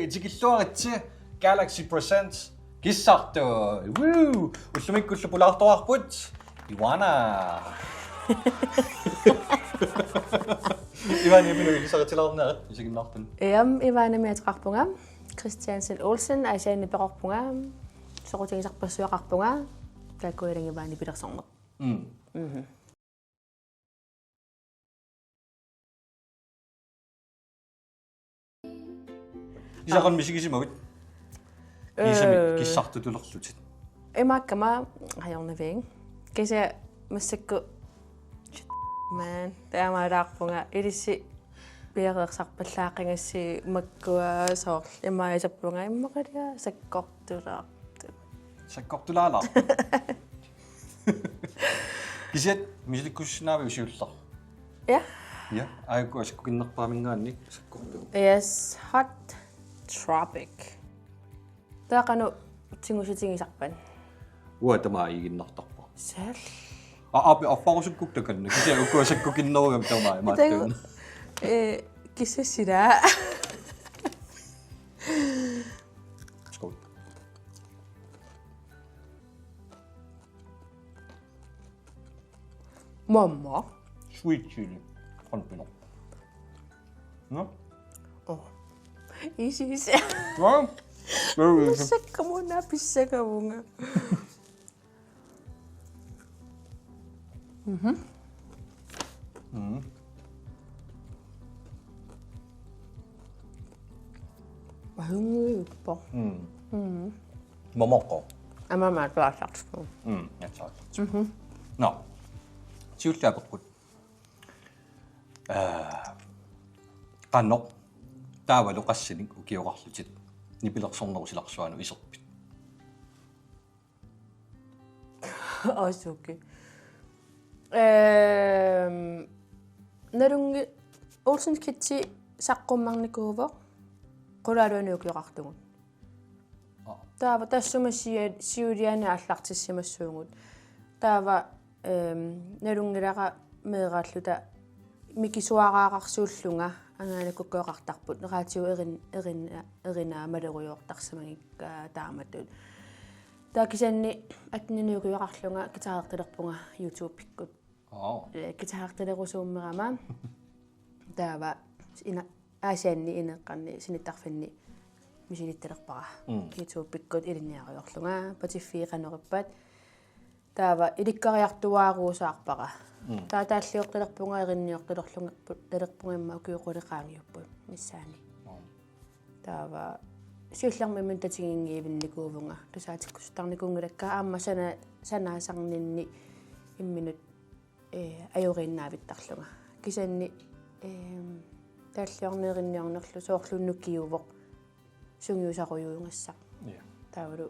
itsikilluaritsi Galaxy Presents kissartu woo ullumikkullu pulaartoarput Ivana Ivana minun kisaratilaarnaa isiginnaartun Ivana miatqarpunga Christiansen Olsen Asianni peqorpunga soqutigisarpassuaqarpunga taakkuilangi Ivani pilersorneq Isaqan misigisimavit Isami kissartutulerlutit Imakkama ajornaviing kisa massakku man taamaalaarpunga ilissi piareersarpallaaqingassi makkua soor imaisappunga immaqalia sakkortulaala Kiset misikkussinaavi usiullar Ja aiku asakkukinnerpaamingaanni sakkortu Yes hot tropic taaqanu tingusitingisarpan Uatamaa iginnartarpa sal Aapi affarusukkuk takanna kisa ukkuasakkukinnerugam tamaa maattuun kissasila Skål mamma Sweet chili konpino No? easy Ja Very easy Masakkamuna pissakamuna Mahungippo Momoko Amama tuasartu that's all No Siullaapeqqut Qannoq taavalu qassinik ukiorarlutit nipilersornerusilarsuanu iserpit Asuki narungi Olsen kitsi saqqummarnikuuvoq qulaaluani ukiorartugut taava tassuma siuliana allartissimassuungut taava narungilaqa meeraalluta mikisuaqaaqarsuullunga angaanakukkuoqartarput neraatigu erinaa malerujoortarsamagikka taamatut taakisanni atninuukiorarlunga kitaaqertilerpunga YouTube pikkut kitaaqertilerusuummerama taava ina Asianni ineqqarni sinittarfanni misilittelerpara YouTube pikkut ilinniariorlunga patiffiiqanerippat taava ilikkariartuaaruusaarpara taataalliortilerpunga erinniortilerlunga talerpungamma ukiuquliqaangiuppu missaani taava siullarmimmun tatigingiivinnikuuvunga tusaatikkustarnikungulakka aamma sanaasarninni imminut ajoriinnaavittarlunga kisanni taalliorneerinniornerlu soorlunnukiuvoq sungiusaruyuungassaq taavalu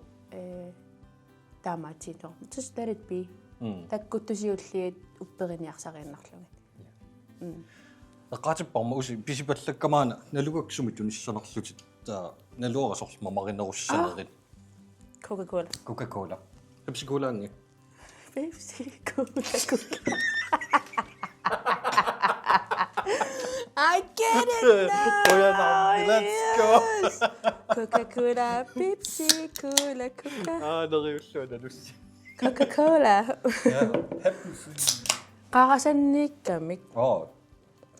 taamaatiinor just let it be takkuttusiulliit upperiniarsariannarlugit Eqqaatipparma usi pisipallakкамаана налугаксумит унissанерлутит таа налуараsorma marinerussanerit Coca-Cola Pepsi Cola-angi Pepsi Cola I get it now Let's go Coca-Cola Pepsi Cola neriulluunalussi Coca-Cola Pepsi qaqasanniikkamik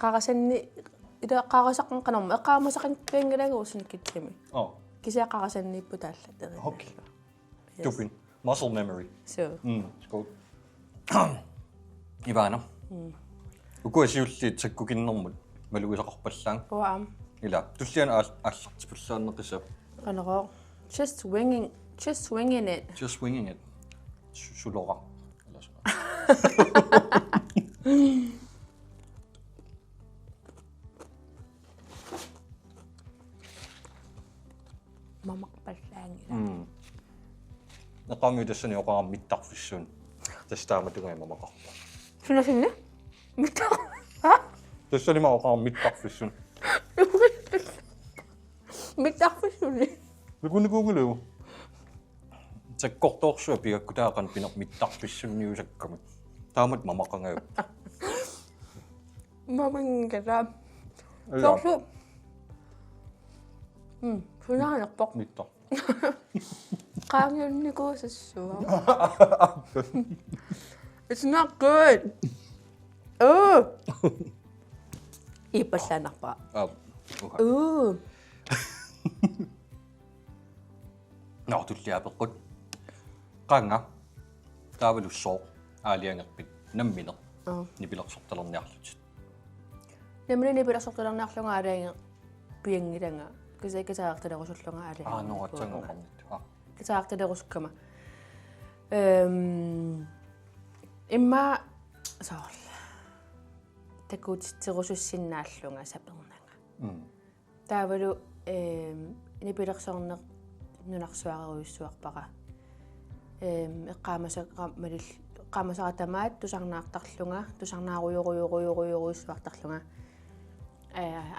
qaqasanni ida qaqasaqanqanorma eqqaamasaqanpiangalaguusnikkittami kisiaqaqasanniippu taallat Okay Tupin muscle memory so Skål Ivana Ukuasiulliit sakkukinnermut malugisaqarpallaang uam ila tulliana aallartipulluarneqissa qanero just winging it Sulora mamaqpallaangila Neqami tassani oqarammittarfissun tastaamatugai mamaqarpa Sunnasinne mittar tassani ma oqarammittarfissun mittarfissunni Nukunikuungulu sakkortoorsuа pigakkutaaqan pinermittarpissunniusakkamut taamat mamaqangayup mamangala Sorsu Punaanarpoq. Mittor. Qaangiunnikuusassua. It's not good. Oh. Ipallanarpa. Okay. Nå, tulliapeqqut. Qaanga. Taavalussoo aaliangerpit namminer. Nipilersortalerniarlut. Nemrini pilersortalerniarlunga alaanga piangilanga. Kisaikataartalerusullunga alaanga. Noatsangoqarnit. Kitaartaleruskama. Imma soorl. Takuutitterusussinnaallunga sapernanga. Taavalu nipilersorneq nunarsuareruissuarpaqa. Eqqaamasaqatamaat tusarnaartarlunga tusarnaaruyoruissuartarlunga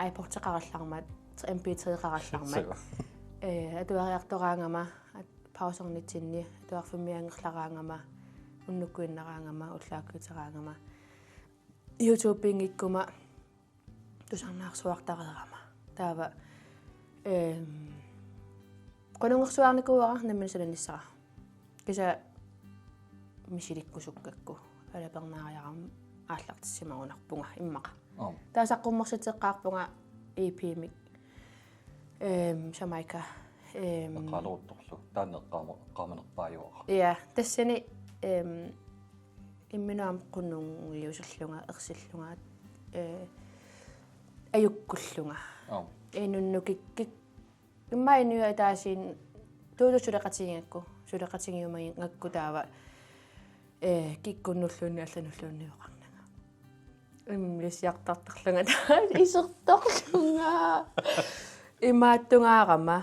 aiporteqarallarmaat MP3-qarallarmaat atuariartoraangama pausernitinni atuarfimiangerlaraangama unnukkuinnaraangama ullaakkuiteraangama YouTube-ingikkuma tusarnaarsuartareerama taava qonungersuarnikuara namminusalanissara kisa misilikkusukkakku alapernaariaram aallartissimarunarpunga immaqa taasaqqummorситеққарпунга EP-мик Jamaica Qalortorlu taanneqqaamerpaajuara. Ja tassani imminaam qunnungiusullunga ersillunga ajukkullunga enunnukik immainua taasiin tuutusuleqatingakku suleqatingiumagi ngakku taava kikkunnulluunni аллануллуунниоқарнага имлисиартартарлунга исерторлунга имааттунгаарама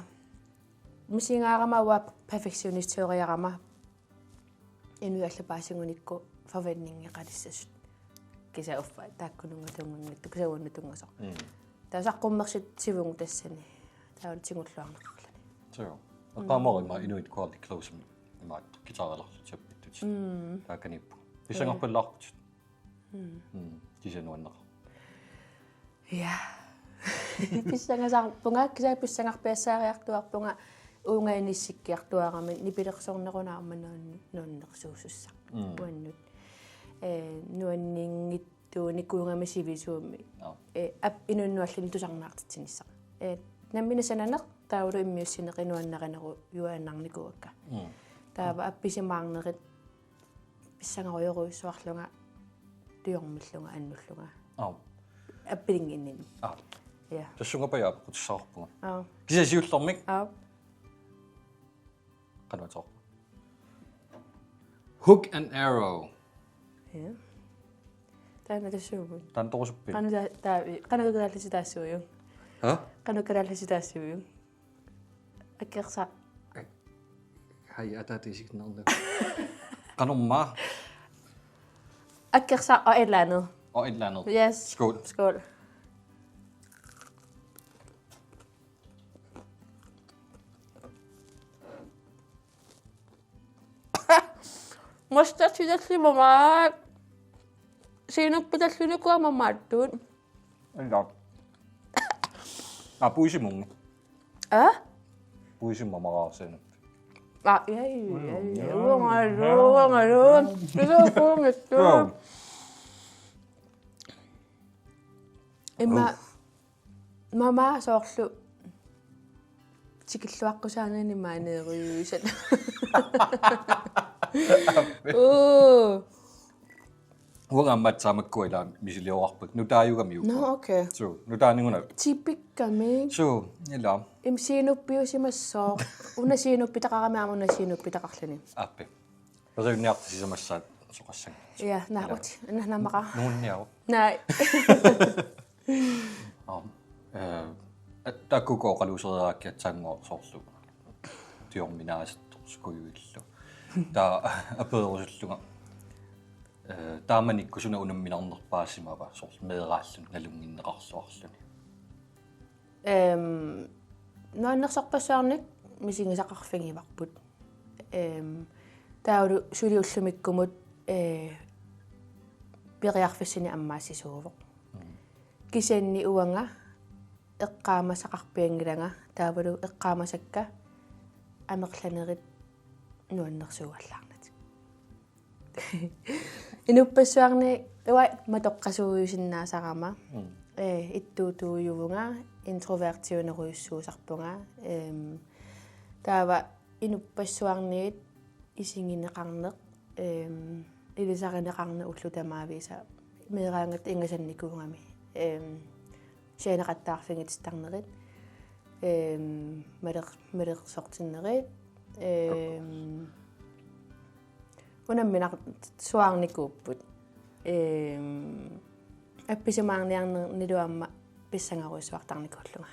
мисингаарама уа перфекционистеориарама инуаллапаасингуникку forventningeqalissasut kisa uffa taakkununga tungunngittu kisaunnutungасо таасаққуммерсит сивунгу тассани таавтингуллуарнеқарлани соо qaamorima inuit quality close ima gitaarallarlut taakkanippu писангорпаллаарпут тисануаннеqa ja писсангасаарпунга кисаа писсангарпиассаариартуарпунга уунгаиниссиккиартуарами нипилерсорнерунаарма нууннерсуусусса уаннут нуаннингиттууни куунгамисивисуумми ап инуннуаллини тусарнаартитсинисса намминасананеқ таулу иммиуссинеқинуаннеринеру юааннарникуакка таава апписимаарнерит писсангаруйоруйссуарлунга туйормиллунга аннуллунга аппилингиннин ja тассунгапая аппутсаарпунга кисасиуллэрмик qanutор hook and arrow ja таана тассуугу танторусуппи qanukalaallisi taassуuyu qanukalaallisi taassуuyu аккерса хай атаатисигнернэ qanumma аккерса og et eller andet og et eller andet yes skål Musta tidasi mama sinuk pitallunuku mammaattuut enga puisimungi puisimamaraarsen uangaluun iluupungettu imma mama soorlu tikilluaqqusaaneeni maaneeriuisat Uangammat saamakkuila misiliorarput nutaayugamiu. No okay. So nutaaninguna. Tipikkami. So ila. Imsiinuppiusimassoo. Unasiinuppitaqaramiaama unasiinuppitaqarluni. Appi. Perunniartisisamassaat soqassang. Ja, naarut. Annamaqa. Nuunniaru. Nej. Takkukoqaluuseriaakkiat sangoorsorlu. Tiorminaasattor skuyuillu. Ta apeerusulluga. Taamanikku suna unamminarnerpaasimava sorl meeraallun nalunginneqarluarluni. Nuannersorpassaarnik misingisaqarfingivarput. Taulu suliullumikkumut piriarfissini ammaassisuuvoq. Kisanni uanga eqqaamasaqarpiangilanga таавалу эққаамасакка амерланерит нуаннерсуаллаарнат инуппассуарни уа матоққасууюсиннаасарама иттуутууювунга интровертиунеруйуссуусарпунга таава инуппассуарниит исингинеқарнеқ илисаринеқарне уллутамаависа меераангат ингасанникуунгами сианеқаттаарфингитстарнерит малерсортиннерит унамминақ суаарникууппут апписимаарниарнернилуамма писсангаруйссуартарникууллунга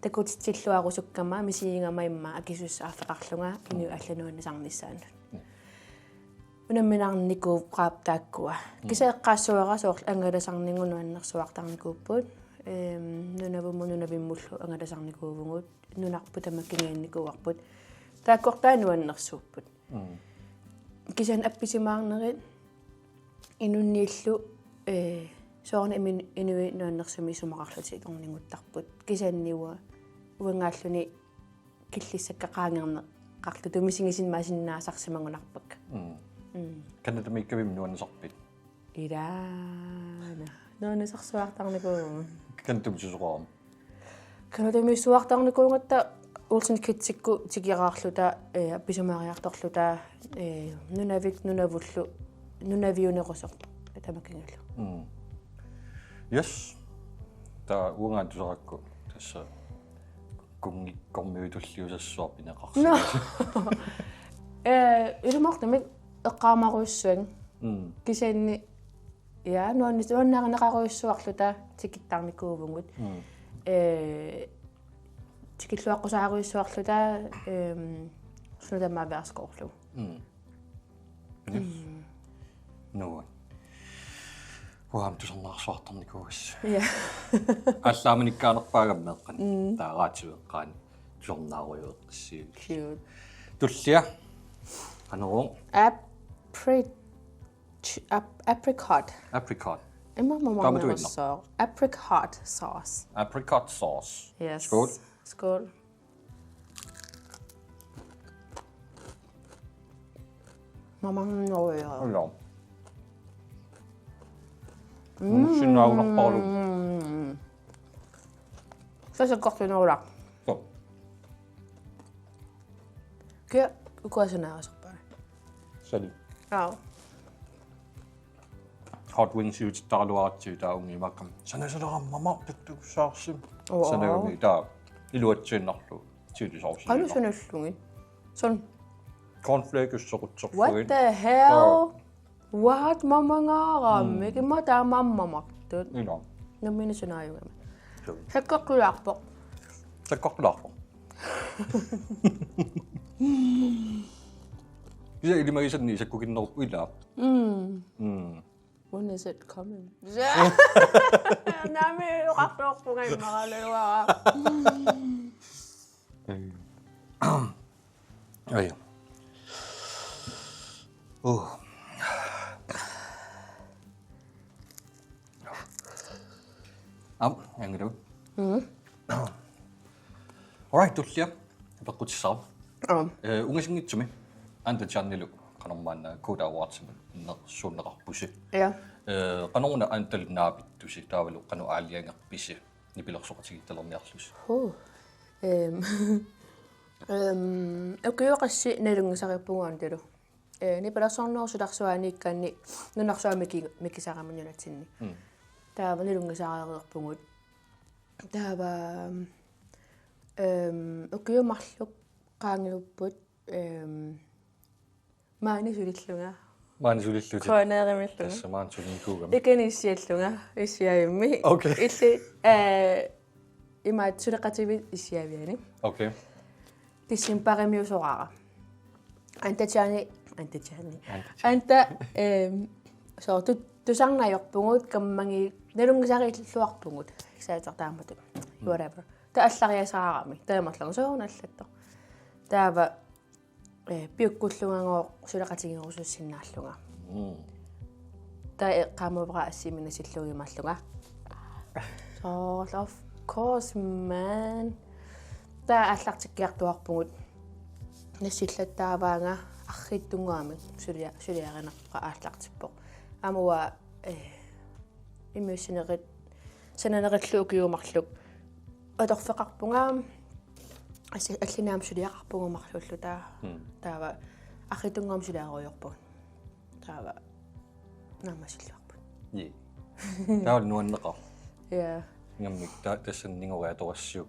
такутитсиллуарусуккама мисиингама имма акисус аафеқарлунга ину аллануаннасарниссаанут унамминаарникуу qaaptaakkuа кисаэққаассуара соорл ангаласарнингунуаннерсуартарникууппут нунавиммуллу ангаласарникуувгут нунарпу тамаккинианникууарпут тааккортаануаннерсууппут кисан апписимаарнерит инуннииллу соорна имин инуи нуаннерсуми сумақарлути торнингуттарпут кисанниуа уангааллуни киллиссаккақаангерне қарлу тумисингисин маасиннаасарсимангунарпакка канатамиккавим нуаннерсарпит илаана нуаннерсарсуартарникуу канатумсусоқарам канатамиссуартарникуунгатта улсин китсикку тикиараарлута апписумаариарторлута нунавуллу нунавиунерусоқ тамаккингалу yes та уангаатусаракку тасса кунгиккормиутуллиусассуарпинеқарсу илумортами эққаамаруйссуан кисаанни я нуаннаарнеқаруйссуарлута тикиттарникуувгут тикиллуаққусааруйссуарлута снудаммаавеарскоорлу ноо уамтусарнаарсуартарникуугас я аллааманиккаанерпаагаммеэққан таараативеққаани тусарнааруйуэққиссиу cute туллиа анероо apricot иммамамамерсоо apricot sauce yes skål мамамнооя олоо синнаагунарпаалу сасаккортунерулаа топ ке укуасунаарасарпаа сали аа hot wings utaluartiu tauнгимаккам санасалераммама туттуссаарсим санагами таа илуатсииннарлу тиулисаарсим канусуналлуги сон cornflakes soqutserfuin what the hell what mamangaarammi kimma taamammamartut ила намминасунааюгама саккоққулаарпо саккоққулаарпо иса илимагисанни саккукиннерпу илаа when is it coming нами уқартоорпугай маралуара ай о ангеру alright туллиа пеққутиссаа унгасингитсуми анта чаннилу канормаана кода аwards нерсуунеқарпуси я канорна антал наапиттуси таавалу кану аалиангерписи нипилерсоқатигитталерниарлус окуйоқасси налунгасариуппугаан талу нипилерсорнерсуларсуанииккаанни нунарсуамики микисарамуннунатсинни таава налунгасаариерпугут таава окуйомарлук qaangiupпут маанисулиллунга маанисулиллути коонееримиллунга тассамаансулникуугами иканиссиаллунга иссиаимми илли имаат сулеқативи иссиавиани окей тиссимпаремиусораара антачаани анта соо тусарнаёрпугут камманги налунгасариллуарпугут саатертаамату whatever тааллариасаарами таамарлангу соорналлатто таава пиуккуллунгоо сулеқатигингорусуссиннааллунга та эққамавра ассиминасиллугимааллунга so of course man таа аллартиккиартуарпугут нассиллаттааваанга арриттунгуами сулиаринерпа ааллартиппоq амуа иммиуссинерит сананериллуукиумарлук аторфеқарпунгаа аллинаам сулиақарпугумарлуллу таава арритунгуам сулиаруйорпугут таава наамасиллуарпут е таал нуаннеқар я ngаммик тассаннингориа торассиук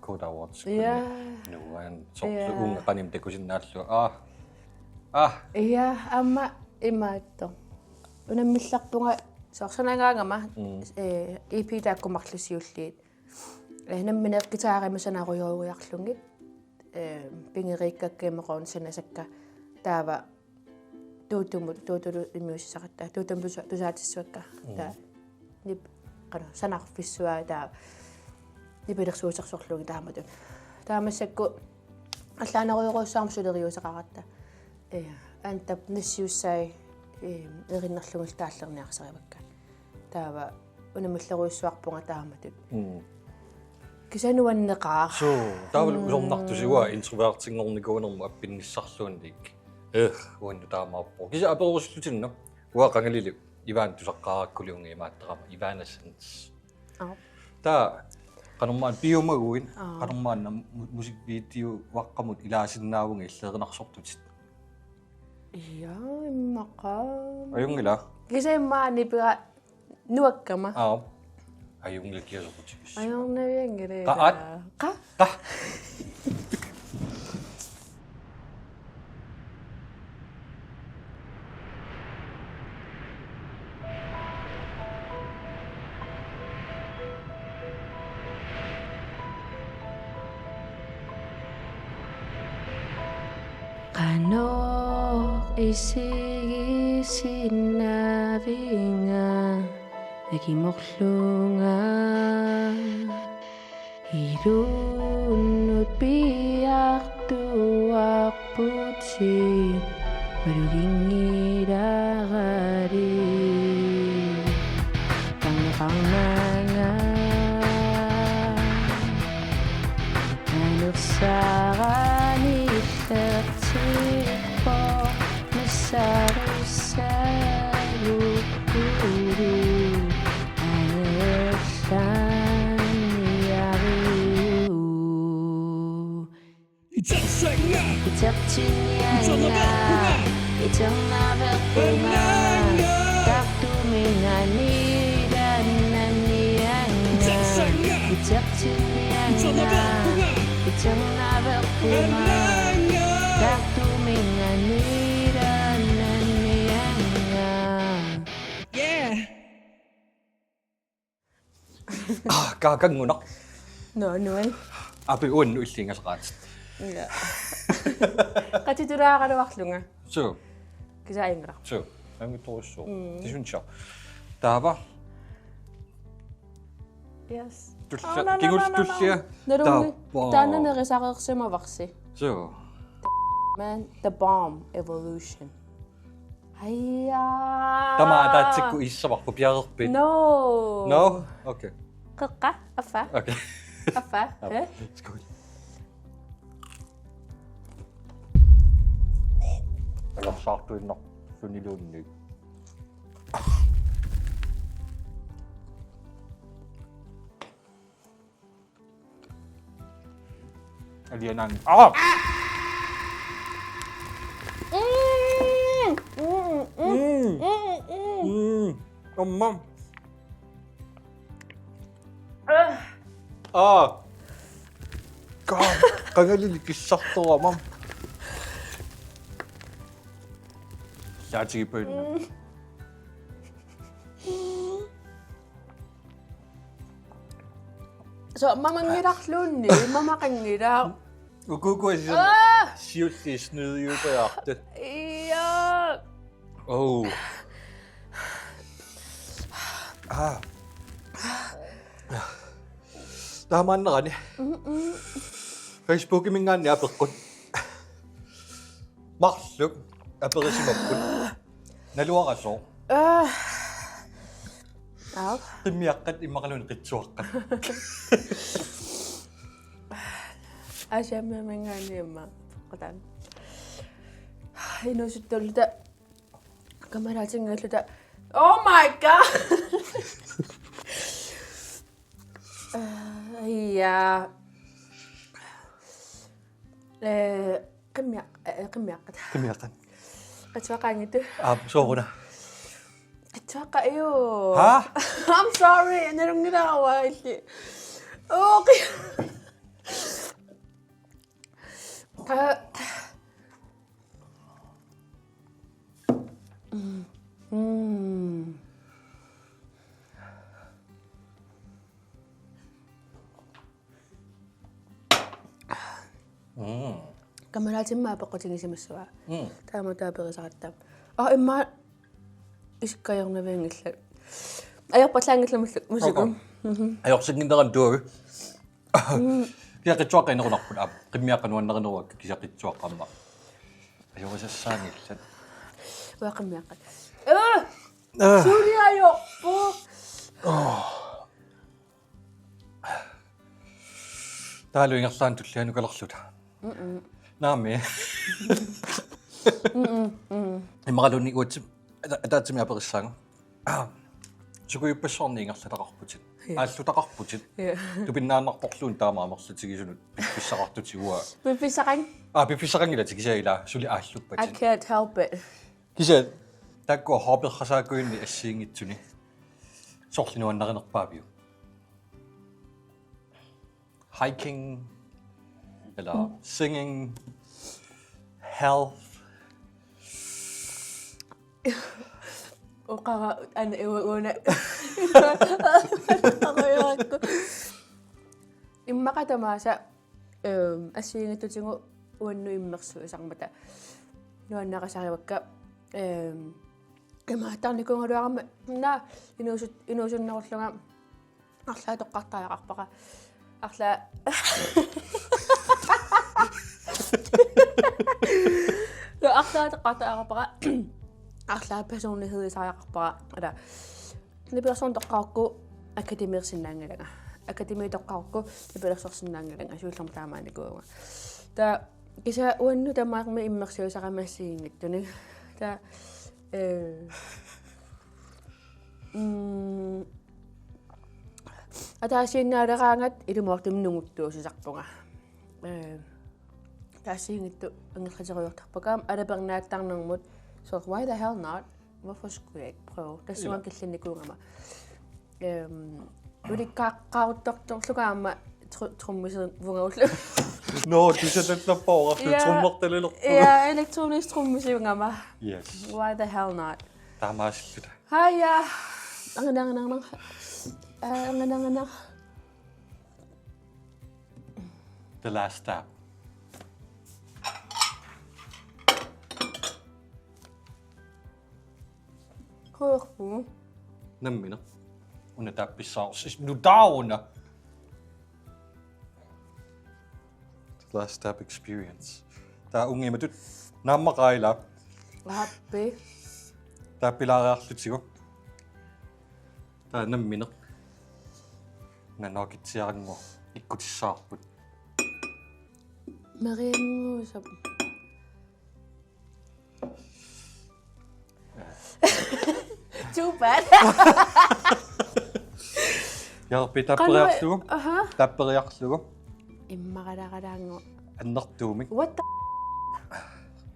Code Awards я нуан сорсуунга каним такусиннааллу я амма имаатто унаммилларпунга соорсанагаангама EP тааккумарлусиуллиит намминеқ гитааримасанаруйоруйарлунгит пингериккаккемеқорн санасакка таава туутулу имиуссисақатта туутам тусаатиссуакка таа нип qana sanarfissuaa taa nipilersuusarsorlugi taamatun taamassakku allaaneruyoruussaarmu suleriusaqaratta antap nassiussai erinnerlungul taallerniarsarivakka taava unamulleruissuarpunga taamatut kisanuanneqaa so taavul usornartusiua introvertingornikuunermu appinnissarluunnik uannu taamaappo kisa aperusllutinna uaqangalili Ivan tusaqarakkuliungi maattarama Ivanassans ta qanormaan piumaguin qanormaanna musikvideo waqqamut ilaasinnaavunga illernersortutit iya immaqa ayungila kisaimmaani pira nuakkama ayungila kiasortutis ayornaviangere qaat qa Kanok isigi sinavinga nagimorlunga hirunut piartuarputsi marugingiragari pangpanganga nanursarani Tertipo Mesarusarukuru Anesaniaru Itertinianga Iternaverpunga Taktumingani Dananianga Itertinianga Iternaverpunga kakangunak nuan api uannu illingasaqaatit ja qatitulaaqaluarlunga so kisaingera so angittorussu tisuncha taava yes tulla kingultullia taananerisareersimavarsi so man the bomb evolution hayya tamaataatsikku issavarpu pialerpit no okay qeqqa affa okay affa it's good alarsaartuinner suniluunnik alianan 엄마 강아지 기싹도 엄마 야지기 보이네 so mamangiraqluunni mamaqangira 우구구에서 시우시 스누유버야트 iya oh Taman na kani. Facebook mingan niya perkon. Maksud apa kasi mapun. Naluwa ka so. Timiyakat imakalun kitsuakan. Asiamme mengaaniamma qatan. Inusuttullita kamaraatingaallata. Oh my god. Ja. Qimmiaqqat. Kimiakan. Qatsuaqaangittu. Sooruna. Qatsuaqayu. Ha? I'm sorry. Analungilawa illi. Okay. Kamaraatimmaa peqqutigisimассуа. Тааматаапэрисаратта. Имма исккаярнавиангилла. Аярпарлаангилламуллу мусуку. Ajorsinginneran tuagu. Kiaqitsuaqqinerunarput aap qimmiaqqanuannerineruak kisaqitsuaqqamma. Ajorissassaangillat. Uaqimmiaqqat. Suliayorpu. Taaluingersaan tullianu kalerluta. Naami. Imaqaluni uutsim ataatimi aperissaanga. Sukuyuppassorniingerlataqarputit. Ааллутақарпутит. Тупиннааннарпорлуун таамаамерлутигисунут писсақартутигуа. Пипписақан. Пипписақангила тикисаила сули ааллуппатит. I can't help it. Киса такко хоберхасаакуинни ассиингитсуни. Сорлинуаннаринерпаавиу. Hiking eller singing, health. Oqara ana una. Immaqatamaasa assiingittutigu uannu immersuisarmata nuannaqasariwakka имааттарникунгулуарама на инуусуннеруллуга арлаа тоққартааяқарпаqa арлаа арлаа тоққартааяқарпаqa арлаа персонлигhedsааяқарпаqa ала ниберсон тоққарку академиерсиннаангалага академи тоққарку ниберсорсиннаангалага сууллерм таамааникуунга та киса уанну тамаарми иммерсиусарамассиингиттуни та атаасииннаалераангат илумуартимнугуттуусисарпунга таасиингитту ангерлатеруйортарпакаам алапернааттарнэрмут so why the hell not hvorfor skulle jeg ikke prøve тассуан киллинникуунгама уликкааққарутторторлугаама труммисер вунгауллу No, du sætter den på, og det trummer det lidt. Ja, elektronisk trummusingama. Yes. Why the hell not? Der er meget skidt. Hiya. The last step. Hvorfor? Nemmin. Hun er der bizarre. Nu down. Last step experience. Der er unge med det. Nammerejla. Happy. Der er billeder lidt sikkert. Der er nemlig minder. Men nok ikke til at ringe. Ikke godt til så. Marien så. Too bad. Jeg har bedt dig på reaktion. Der er på reaktion. Immaradarango. Annertuumik. What the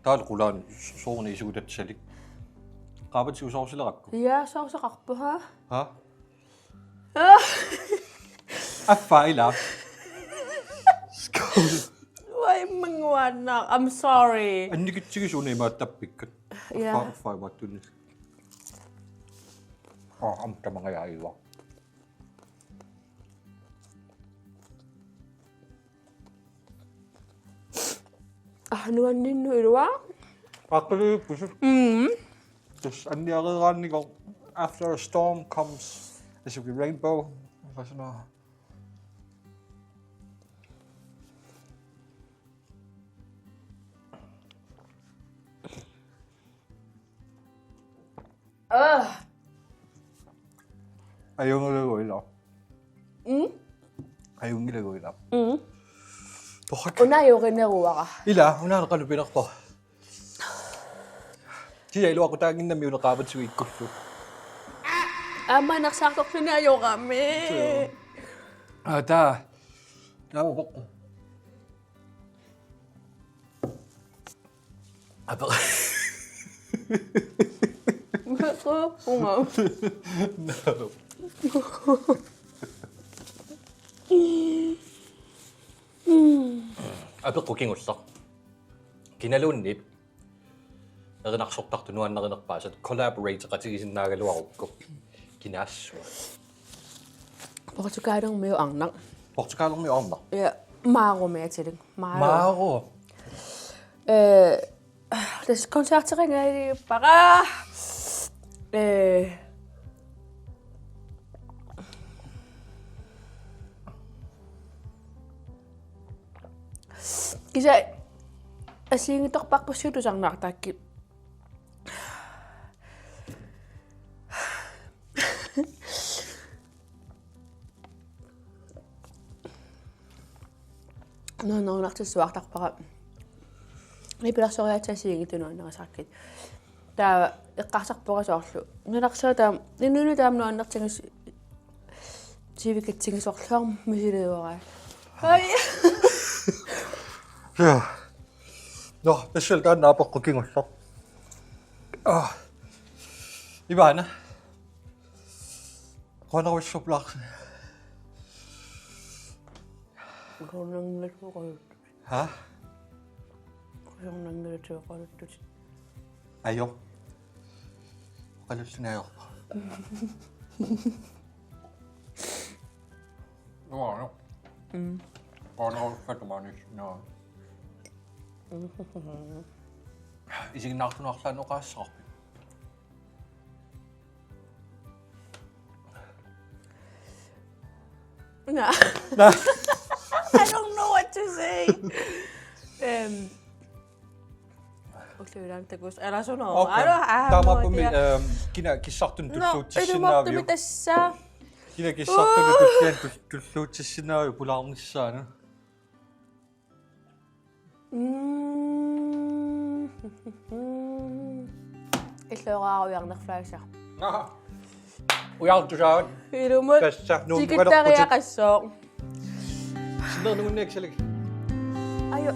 Taalqulaan soorni isuutatsalik. Qaapatiu soorsilerakku. Ja, soorseqarpu ha. Ha? Affaila. Skål. Why mangwana? I'm sorry. Annikitsigisuuni imaattappikkat. Ja. Affai mattunni. Amtamangajaiva. Nuanninnu ilua. Aqli pusut. Just anniaqeraannigo after a storm comes there should be rainbow. Hvad sådan noget? Ayungilego ila. Ayungilego ila. Unaayuqineruaqa. Ila, unaanaqalupinarpa. Siyailuaqutangin namiunaqaavat suikkullu. Naqsaartorlunaayuqami. Taa. Naamapaqqa. Apa? Unga. No. Apeqqukingullaq. Kinaluunnip. Erinaqsortartunuan nerinерpaasat collaborate qatigisinnaagaluarukku. Kinaassua. Portugalungmiu arnaq. Portugalormi ornaq. Ja, maarumiatilik. Maaro. Das koncerteringa bara Isa aslingitorpaqpussiutusarnaartaakki. No, nartissuartarpara. Nipilarsoriatsasiingitunuannerasarkit. Taa eqqarsarporasoorlu. Nunarsaata ninunu taamnuannertingus sivikatsingisorluarm misileeraa. Hai. Ja. No, tässä on naapoqqukingulloq. Ivana. Qonarussuplaarsi. Ha? Ayo. Qalullunaajorpa. No. Qonarussumanis no. Isiginnaartunuarlaanoqaassaqarpi. No. I don't know what to say. Uliulantakus elasuno. Taamapumi kina kissartun tulluutissinnaavio. No, tässä. Kina kissartun tulluutissinnaavio pulaarnissaana. Иллуарааруйарнерфлаагса. Ujartusaat. Ilumut. Tässä Tikittariaqassoo. Sinnernugunniaksalak. Ayo.